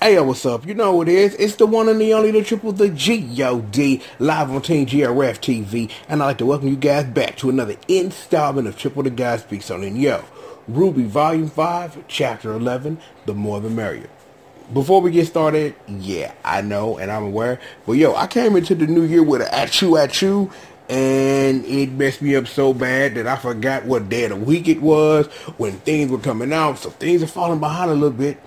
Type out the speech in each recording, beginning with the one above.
Hey, yo, what's up? You know what it is. It's the one and the only, the triple, the G.O.D, live on Team GRF TV. And I'd like to welcome you guys back to another installment of Triple the Guy Speaks on. And yo, RWBY Volume 5, Chapter 11, The More the Merrier. Before we get started, yeah, I know and I'm aware, but yo, I came into the new year with an achoo, and it messed me up so bad that I forgot what day of the week it was when things were coming out, so things are falling behind a little bit.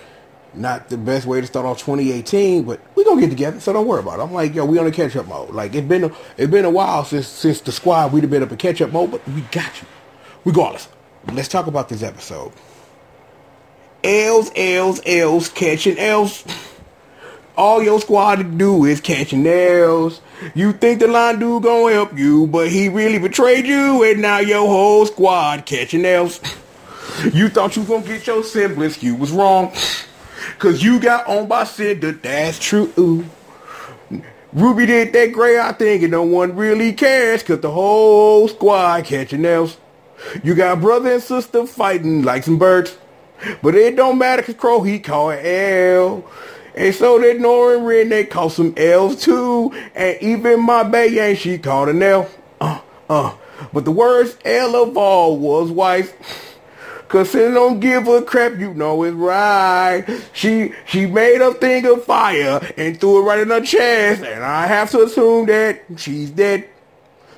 Not the best way to start off 2018, but we're gonna get together, so don't worry about it. I'm like, yo, we on a catch-up mode. Like, it's been a while since the squad we'd have been up in catch-up mode, but we got you. Regardless, let's talk about this episode. L's, catching L's. All your squad to do is catching L's. You think the line dude gonna help you, but he really betrayed you, and now your whole squad catching L's. You thought you was gonna get your semblance, you was wrong. Cause you got on by Cinder, that's true. RWBY did that great, I think, and no one really cares, cause the whole squad catching L's. You got brother and sister fighting like some birds, but it don't matter cause Crow, he caught an L. And so did Nora and Ren, they caught some L's too. And even my bae ain't she caught an L. But the worst L of all was wife. Cause she don't give a crap, you know it's right. She made a thing of fire and threw it right in her chest, and I have to assume that she's dead.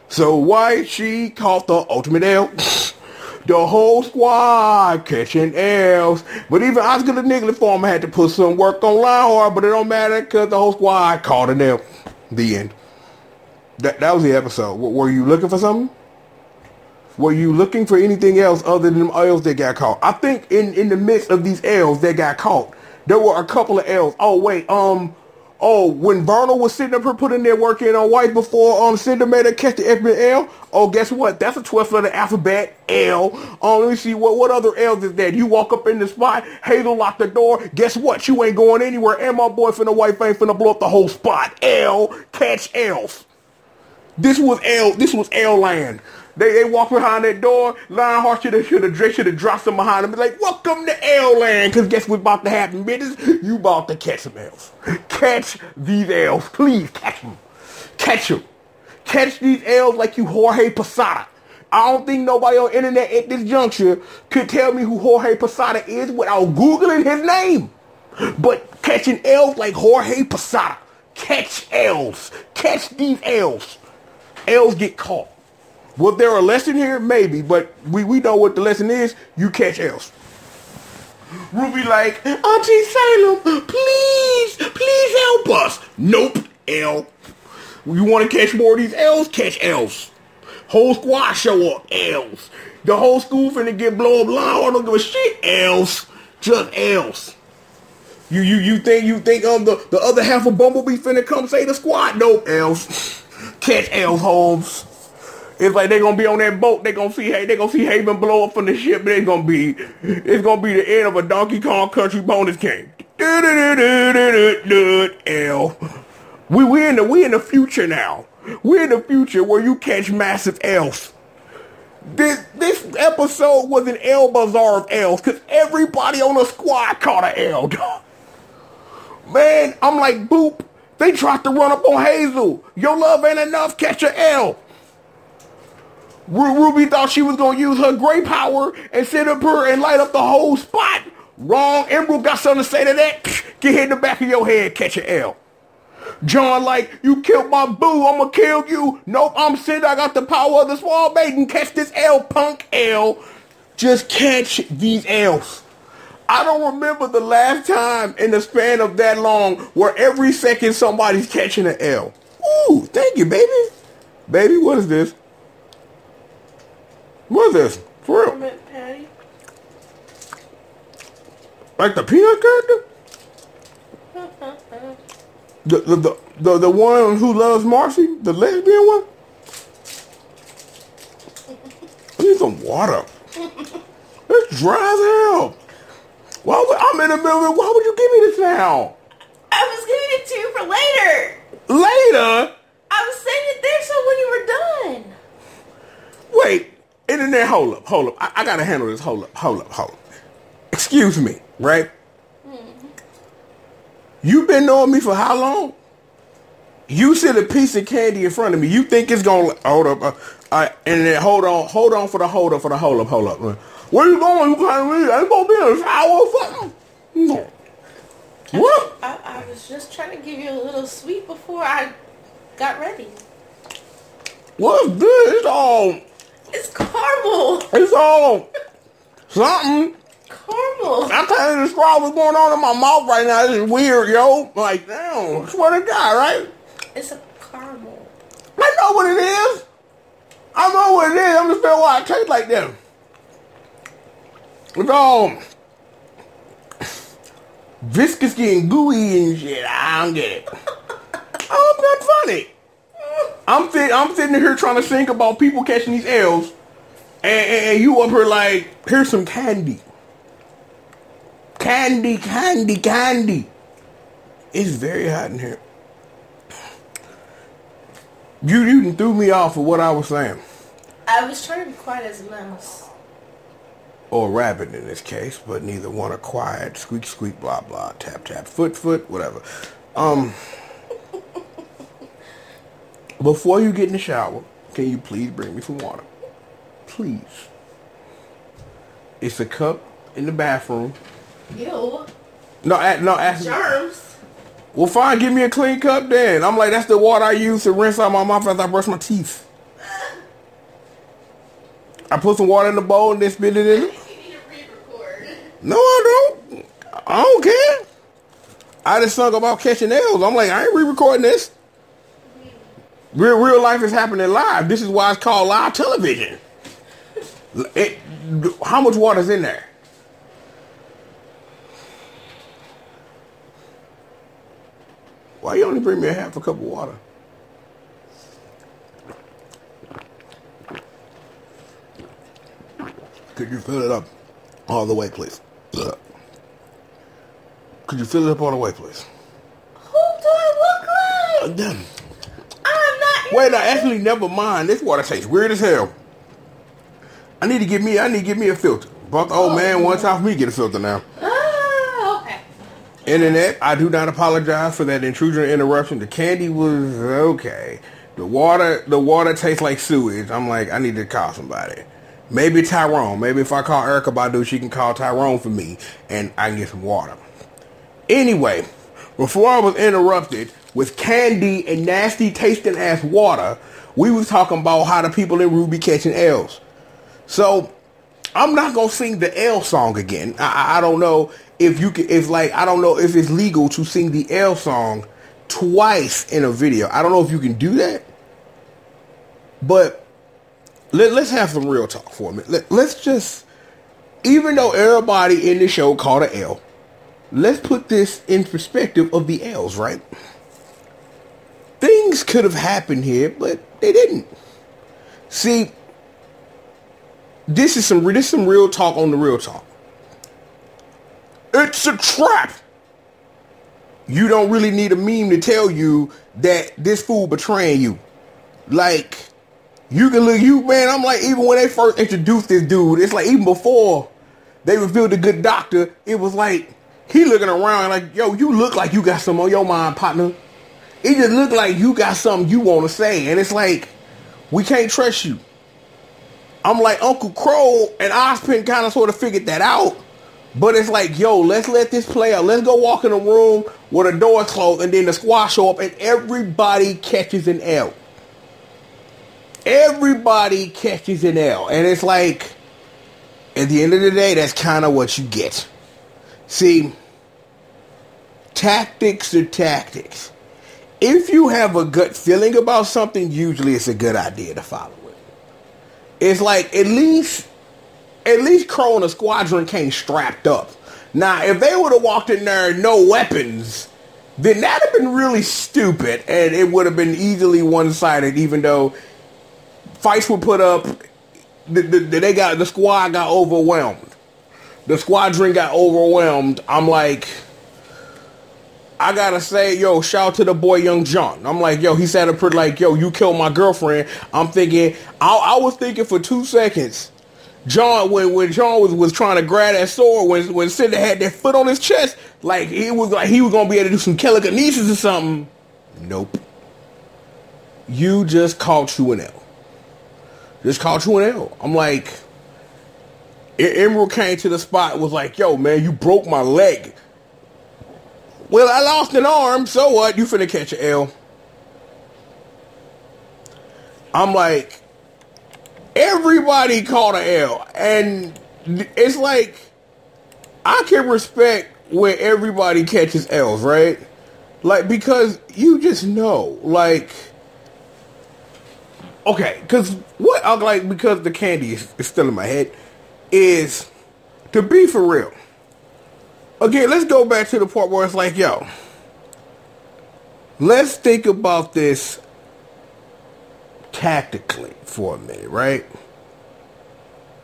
So why she caught the ultimate L? The whole squad catching L's. But even Oscar the Niggly Farmer had to put some work on Lionheart, but it don't matter cause the whole squad caught an L. The end. That was the episode. Were you looking for something? Were you looking for anything else other than them L's that got caught? I think in the midst of these L's that got caught, there were a couple of L's. Oh, wait, when Vernal was sitting up here putting their work in on White before Cinder made her catch the F-man L, oh, guess what? That's a 12th letter alphabet, L. Let me see, what other L's is that? You walk up in the spot, Hazel locked the door, guess what? You ain't going anywhere, and my boy finna White ain't finna blow up the whole spot. L, catch L's. This was L land. They walk behind that door. Lionheart should have dropped them behind them. Be like, welcome to L land. Cause guess what's about to happen, bitches? You about to catch some L's. Catch these L's. Please catch them. Catch them. Catch these L's like you Jorge Posada. I don't think nobody on the internet at this juncture could tell me who Jorge Posada is without Googling his name. But catching L's like Jorge Posada. Catch L's. Catch these L's. L's get caught. Was there a lesson here? Maybe, but we know what the lesson is. You catch L's. RWBY like, Auntie Salem, please help us. Nope, L. You want to catch more of these L's? Catch L's. Whole squad show up, L's. The whole school finna get blown up. I don't give a shit, L's. Just L's. You think the other half of Bumblebee finna come save the squad? Nope, L's. Catch L's, Holmes. It's like they're gonna be on that boat. They're gonna see Haven blow up from the ship. But it's gonna be the end of a Donkey Kong Country bonus game. L. We in the future now. We're in the future where you catch massive L's. This episode was an L bazaar of L's because everybody on the squad caught an L. Man, I'm like, boop. They tried to run up on Hazel. Your love ain't enough. Catch an L. RWBY thought she was going to use her great power and sit up her and light up the whole spot. Wrong. Emerald got something to say to that. Get hit in the back of your head. Catch an L. John like, you killed my boo. I'm going to kill you. Nope, I'm Sid. I got the power of the small maiden. Catch this L, punk L. Just catch these L's. I don't remember the last time in the span of that long where every second somebody's catching an L. Ooh, thank you, baby. Baby, what is this? What is this? For real? Mint patty. Like the peanut character? the one who loves Marcy? The lesbian one? I need some water. It's dry as hell. I'm in the middle of it. Why would you give me this now? I was giving it to you for later. Later? I was saying it there so when you were done. Wait. Internet, hold up. I gotta handle this. Hold up. Excuse me, right? You been knowing me for how long? You see a piece of candy in front of me. You think it's gonna hold up? And then hold on for the hold up. Where you going? You can't read. I ain't gonna be in the shower. No. What? I was just trying to give you a little sweet before I got ready. What's this? It's caramel. It's all something. Caramel. I can't describe what's going on in my mouth right now. This is weird, yo. Like, damn, swear to God, right? It's a caramel. I know what it is. I know what it is. I'm just feeling why it tastes like that. It's all viscous and gooey and shit. I don't get it. Oh, that's funny. I'm sitting here trying to think about people catching these L's, and you up here like, here's some candy. Candy. It's very hot in here. You threw me off of what I was saying. I was trying to be quiet as a mouse. Or rabbit in this case, but neither one are quiet. Squeak, squeak, blah, blah, tap, tap, foot, whatever. Before you get in the shower, can you please bring me some water? Please. It's a cup in the bathroom. Ew. No, ask me. Germs. Well, fine, give me a clean cup then. I'm like, that's the water I use to rinse out my mouth after I brush my teeth. I put some water in the bowl and then spit it in it. You need to re-record. No, I don't. I don't care. I just sung about catching L's. I'm like, I ain't re-recording this. Real life is happening live. This is why it's called live television. How much water's in there? Why you only bring me a half a cup of water? Could you fill it up all the way, please? Could you fill it up all the way, please? Who do I look like? Damn. I'm not. Wait, no, actually, never mind. This water tastes weird as hell. I need to get me a filter. Bought the old man one time for me to get a filter now. Okay. Internet, I do not apologize for that intrusion or interruption. The candy was okay. The water tastes like sewage. I'm like, I need to call somebody. Maybe Tyrone. Maybe if I call Erica Badu, she can call Tyrone for me and I can get some water. Anyway, before I was interrupted with candy and nasty tasting ass water, we was talking about how the people in RWBY catching L's. So I'm not gonna sing the L song again. I don't know if you can. I don't know if it's legal to sing the L song twice in a video. I don't know if you can do that. But let's have some real talk for a minute. Let's just, even though everybody in the show called an L, let's put this in perspective of the L's, right? Things could have happened here, but they didn't. See, this is some real talk on the real talk. It's a trap. You don't really need a meme to tell you that this fool betraying you. Like, you can look, man, I'm like, even when they first introduced this dude, it's like, even before they revealed the good doctor, it was like, he looking around like, yo, you look like you got something on your mind, partner. It just look like you got something you want to say. And it's like, we can't trust you. I'm like, Uncle Crow and Ozpin kind of sort of figured that out. But it's like, yo, let's let this play out. Let's go walk in a room where the door's closed and then the squad show up and everybody catches an L. Everybody catches an L. And it's like, at the end of the day, that's kind of what you get. See, tactics are tactics. If you have a gut feeling about something, usually it's a good idea to follow it. It's like, at least Crow and the squadron came strapped up. Now, if they would have walked in there no weapons, then that'd have been really stupid, and it would have been easily one-sided, even though fights were put up, the squad got overwhelmed. The squadron got overwhelmed. I'm like, I gotta say, yo, shout out to the boy Young John. I'm like, yo, he said it pretty like, yo, you killed my girlfriend. I'm thinking, I was thinking for 2 seconds, John, when John was trying to grab that sword, when Cinder had that foot on his chest, Like he was gonna be able to do some telekinesis or something. Nope. You just caught you an L. Just caught you an L. I'm like, Emerald came to the spot and was like, yo, man, you broke my leg. Well, I lost an arm, so what? You finna catch an L. I'm like, everybody caught an L. And it's like, I can respect where everybody catches L's, right? Like, because you just know, like, okay, because because the candy is still in my head, is to be for real. Again, let's go back to the part where it's like, yo, let's think about this tactically for a minute, right?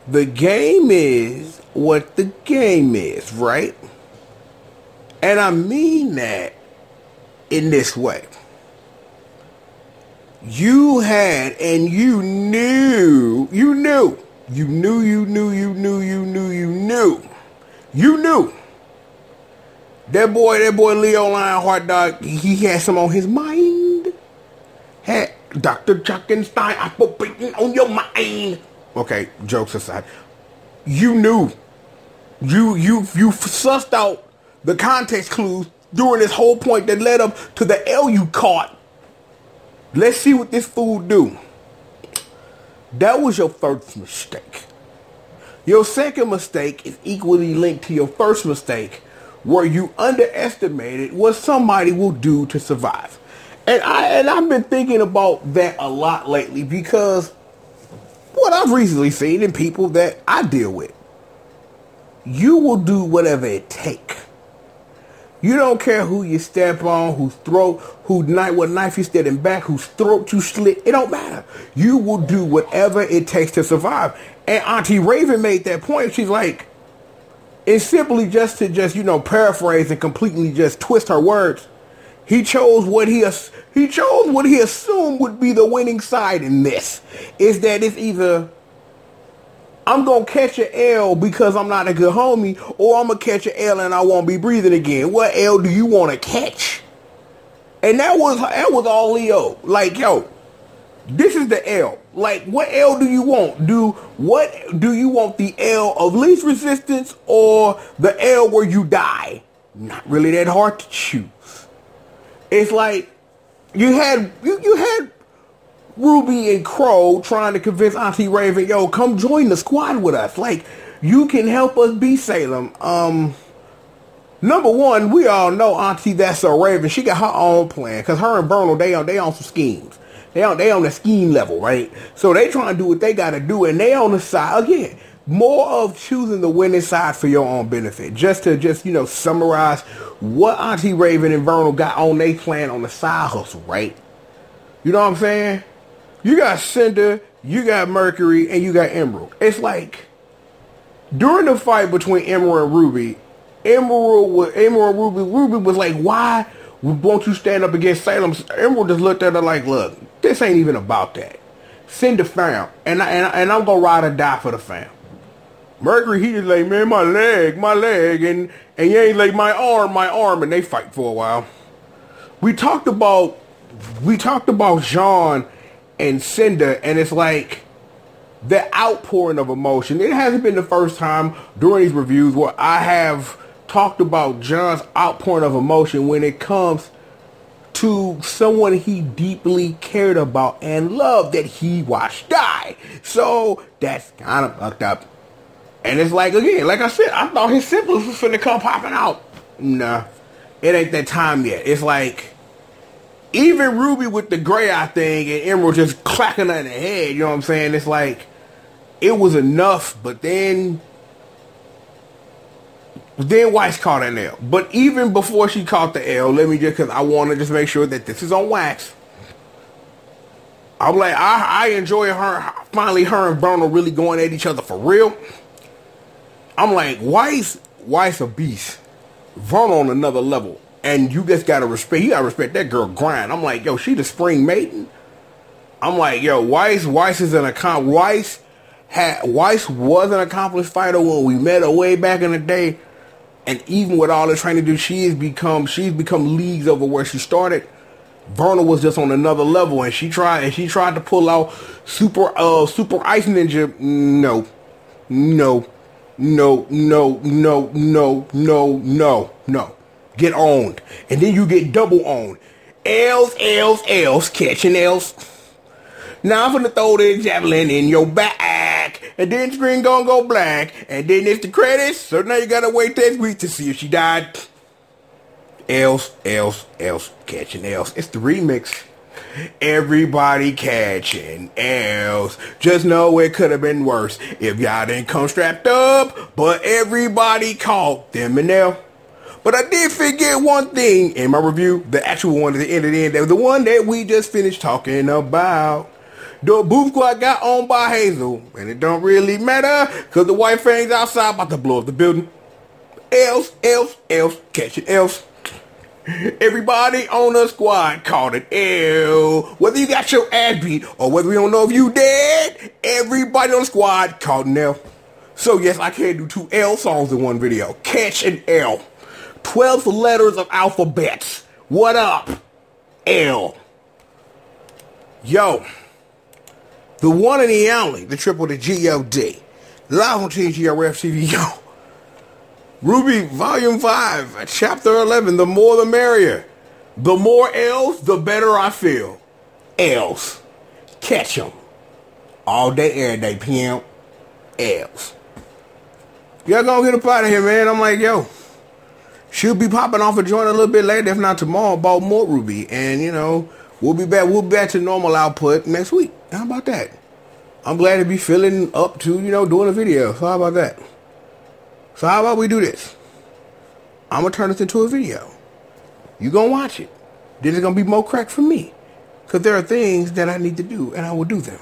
The game is what the game is, right? And I mean that in this way. You had and you knew that boy Leo Lionheart, dog, he had some on his mind. Had Dr. Chuckenstein, I put beating on your mind. Okay, jokes aside. You knew. You sussed out the context clues during this whole point that led up to the L you caught. Let's see what this fool do. That was your first mistake. Your second mistake is equally linked to your first mistake, where you underestimated what somebody will do to survive. And I've been thinking about that a lot lately, because what I've recently seen in people that I deal with, you will do whatever it takes. You don't care who you step on, whose throat, what knife you standing back, whose throat you slit. It don't matter. You will do whatever it takes to survive. And Auntie Raven made that point. She's like, it's simply just to paraphrase and completely just twist her words. He chose what he assumed would be the winning side in this. Is that it's either I'm going to catch an L because I'm not a good homie, or I'm going to catch an L and I won't be breathing again. What L do you want to catch? And that was all Leo. Like, yo, this is the L. Like, what L do you want? Do you want the L of least resistance or the L where you die? Not really that hard to choose. It's like you had Ruby and Crow trying to convince Auntie Raven, yo, come join the squad with us. Like, you can help us beat Salem. Number one, we all know Auntie That's So Raven. She got her own plan, because her and Vernal, they on some schemes. They on the scheme level, right? So they trying to do what they got to do, and they on the side again. More of choosing the winning side for your own benefit. Just to summarize what Auntie Raven and Vernal got on their plan on the side hustle, right? You know what I'm saying? You got Cinder, you got Mercury, and you got Emerald. It's like, during the fight between Emerald and Ruby, Ruby was like, why won't you stand up against Salem? Emerald just looked at her like, look, this ain't even about that. Send the fam, and I'm gonna ride or die for the fam. Mercury, he just like, man, my leg, and you ain't like my arm, and they fight for a while. We talked about Jean and Cinder, and it's like the outpouring of emotion. It hasn't been the first time during these reviews where I have talked about John's outpouring of emotion when it comes to someone he deeply cared about and loved that he watched die. So that's kind of fucked up. And it's like, again, like I said, I thought his siblings was finna come popping out. Nah, it ain't that time yet. It's like, even Ruby with the gray eye thing and Emerald just clacking her in the head, you know what I'm saying? It's like, it was enough, but then Weiss caught an L. But even before she caught the L, because I want to just make sure that this is on wax. I'm like, I enjoy her and Vernal really going at each other for real. I'm like, Weiss a beast. Vernal on another level. And you just gotta respect that girl grind. I'm like, yo, she the spring maiden. I'm like, yo, Weiss was an accomplished fighter when we met her way back in the day. And even with all the training, she's become leagues over where she started. Verna was just on another level, and she tried to pull out super ice ninja. No. Get owned. And then you get double owned. L's, catching L's. Now I'm gonna throw the javelin in your back. And then screen gonna go black. And then it's the credits. So now you gotta wait next week to see if she died. L's, catching L's. It's the remix. Everybody catching L's. Just know it could have been worse if y'all didn't come strapped up. But everybody caught them in L. But I did forget one thing in my review. The actual one at the end of the end. The one that we just finished talking about. The Booth Squad got owned by Hazel. And it don't really matter. Because the White Fangs outside about to blow up the building. L's, catching L's. Everybody on the squad called it L. Whether you got your ass beat or whether we don't know if you dead, everybody on the squad called an L. So yes, I can do 2 L songs in one video. Catch an L. 12 letters of alphabets. What up? L. Yo. The one and the only, the triple, the G.O.D. Live on TGRF TV, yo. RWBY Volume 5, Chapter 11, The More the Merrier. The more L's, the better I feel. L's. Catch 'em. All day, every day, PM. L's. Y'all gonna get up out of here, man. I'm like, yo. Should be popping off a joint a little bit later, if not tomorrow, about more RWBY. And, you know, we'll be back to normal output next week. How about that? I'm glad to be feeling up to, you know, doing a video. So how about that? So how about we do this? I'm going to turn this into a video. You going to watch it. Then there's going to be more crack from me. Because there are things that I need to do, and I will do them.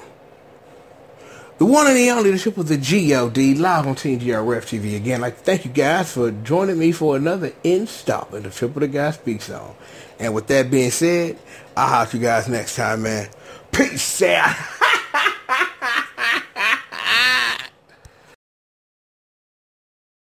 The one and the only, the triple, the G.O.D. live on TGRF TV again. Like, thank you guys for joining me for another installment of Triple the Guy Speaks On. And with that being said, I'll holler at you guys next time, man. Peace out.